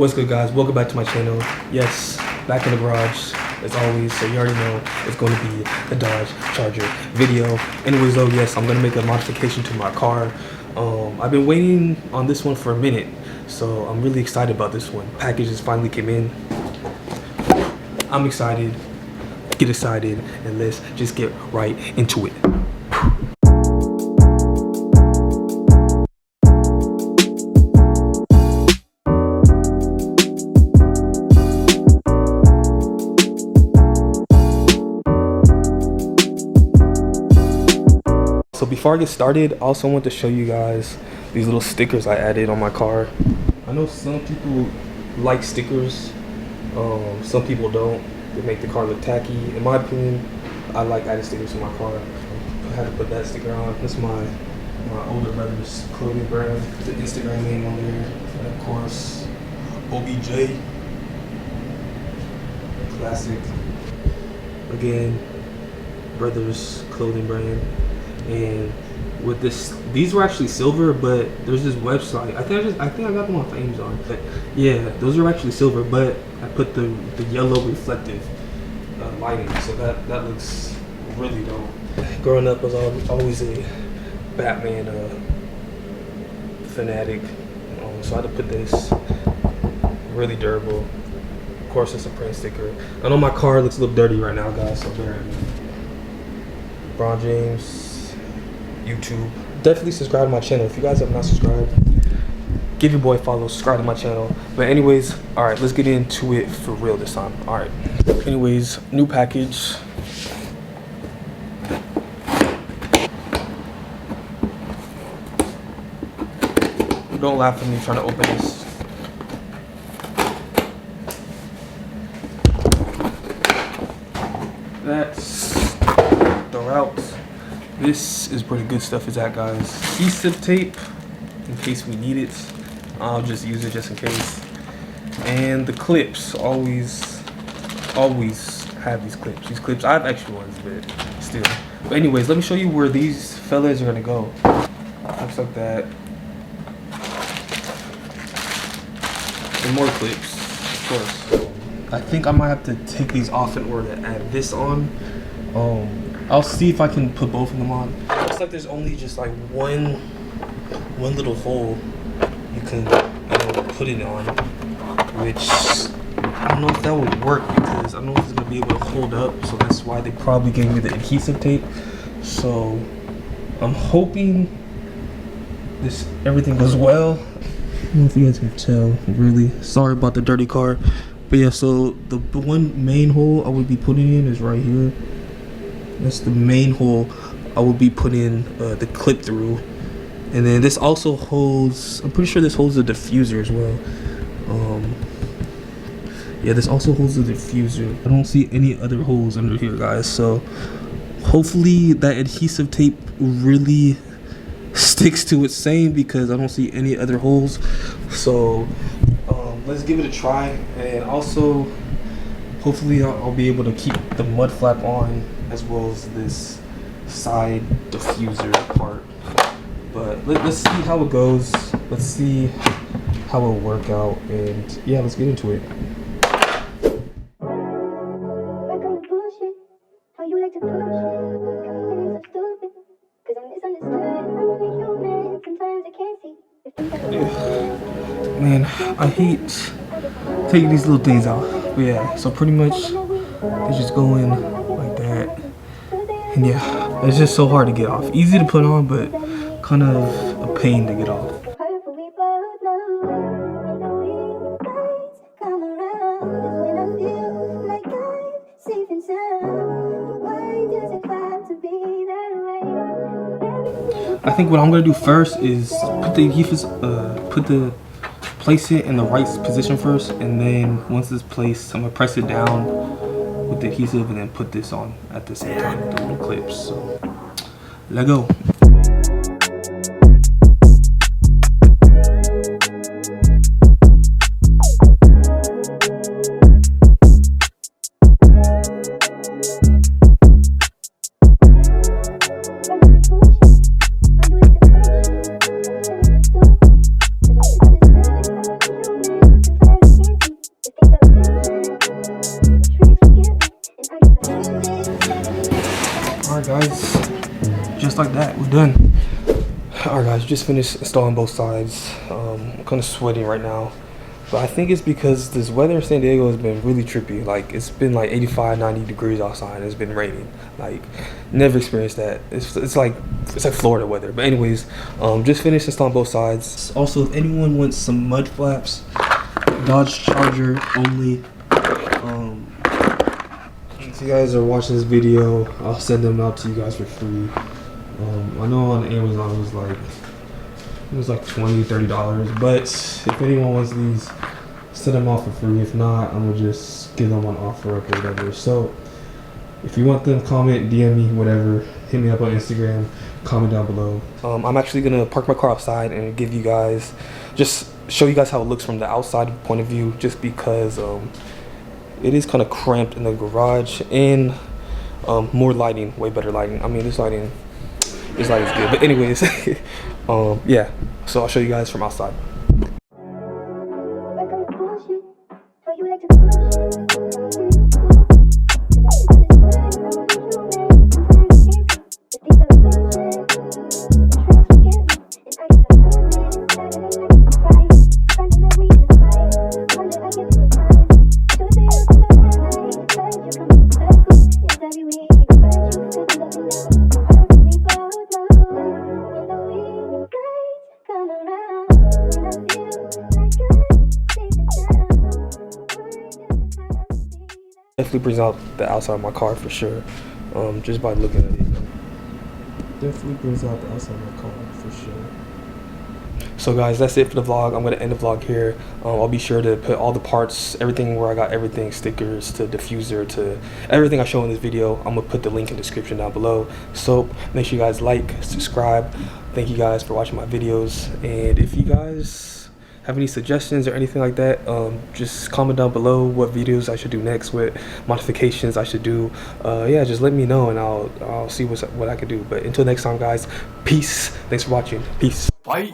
What's good, guys? Welcome back to my channel. Yes, back in the garage as always, so you already know it's going to be a Dodge Charger video. Anyways though, yes, I'm going to make a modification to my car. I've been waiting on this one for a minute, so I'm really excited about this one. Packages finally came in. I'm excited. Get excited and let's just get right into it. So before I get started, I also want to show you guys these little stickers I added on my car. I know some people like stickers, some people don't. They make the car look tacky. In my opinion, I like adding stickers to my car. I had to put that sticker on. This is my older brother's clothing brand. The Instagram name on there, and of course, OBJ. Classic. Again, brother's clothing brand. And with this, these were actually silver, but there's this website. I think I got them off Amazon. But yeah, those are actually silver, but I put the yellow reflective lighting, so that looks really dope. Growing up, I was always a Batman fanatic, so I had to put this. Really durable. Of course, it's a print sticker. I know my car looks a little dirty right now, guys, so bear with me. LeBron James. YouTube. Definitely subscribe to my channel. If you guys have not subscribed, give your boy a follow, subscribe to my channel. But anyways, all right, let's get into it for real this time. All right. Anyways, new package. Don't laugh at me trying to open this. That's the route. This is pretty good stuff, is that, guys? Adhesive tape, in case we need it. I'll just use it just in case. And the clips, always have these clips. These clips, I have extra ones, but still. But anyways, let me show you where these fellas are gonna go. Looks like that. And more clips, of course. I think I might have to take these off in order to add this on. I'll see if I can put both of them on. Looks like there's only just like one little hole you can put it on, which I don't know if that would work because I don't know if it's gonna be able to hold up. So that's why they probably gave me the adhesive tape. So I'm hoping everything goes well. I don't know if you guys can tell. Really sorry about the dirty car, but yeah. So the one main hole I would be putting in is right here. That's the main hole I will be putting the clip through. And then this also holds, I'm pretty sure this holds the diffuser as well. Yeah, this also holds the diffuser. I don't see any other holes under here, guys. So hopefully that adhesive tape really sticks to its same, because I don't see any other holes. So let's give it a try. And also hopefully I'll be able to keep the mud flap on, as well as this side diffuser part. But let's see how it goes. Let's see how it'll work out, and yeah, let's get into it. Man, I hate taking these little things out. But yeah, so pretty much they're just going like that. And yeah, it's just so hard to get off. Easy to put on, but kind of a pain to get off. I think what I'm gonna do first is put the adhesive, place it in the right position first, and then once it's placed, I'm gonna press it down with the adhesive and then put this on at the same time with the little clips. So let's go. guys, just like that, we're done. Alright guys, just finished installing both sides. I'm kind of sweating right now, but I think it's because this weather in San Diego has been really trippy. Like, it's been like 85, 90 degrees outside and it's been raining. Like, never experienced that. It's like Florida weather. But anyways, just finished installing both sides. Also, if anyone wants some mud flaps, Dodge Charger only. If you guys are watching this video, I'll send them out to you guys for free. I know on Amazon it was like $20, $30, but if anyone wants these, send them off for free. If not, I'm gonna just give them on offer up or whatever. So if you want them, comment, DM me, whatever. Hit me up on Instagram, comment down below. I'm actually gonna park my car outside and give you guys, just show you guys how it looks from the outside point of view, just because it is kind of cramped in the garage, and more lighting, way better lighting. I mean, this lighting is good. But anyways, yeah. So I'll show you guys from outside. Definitely brings out the outside of my car for sure, just by looking at it. Definitely brings out the outside of my car for sure. So guys, that's it for the vlog. I'm going to end the vlog here. I'll be sure to put all the parts, everything where I got everything, stickers to diffuser to everything I show in this video. I'm going to put the link in the description down below. So make sure you guys like, subscribe. Thank you guys for watching my videos. And if you guys have any suggestions or anything like that, just comment down below what videos I should do next, what modifications I should do. Yeah, just let me know and I'll see what I can do. But until next time guys, peace. Thanks for watching. Peace. Bye.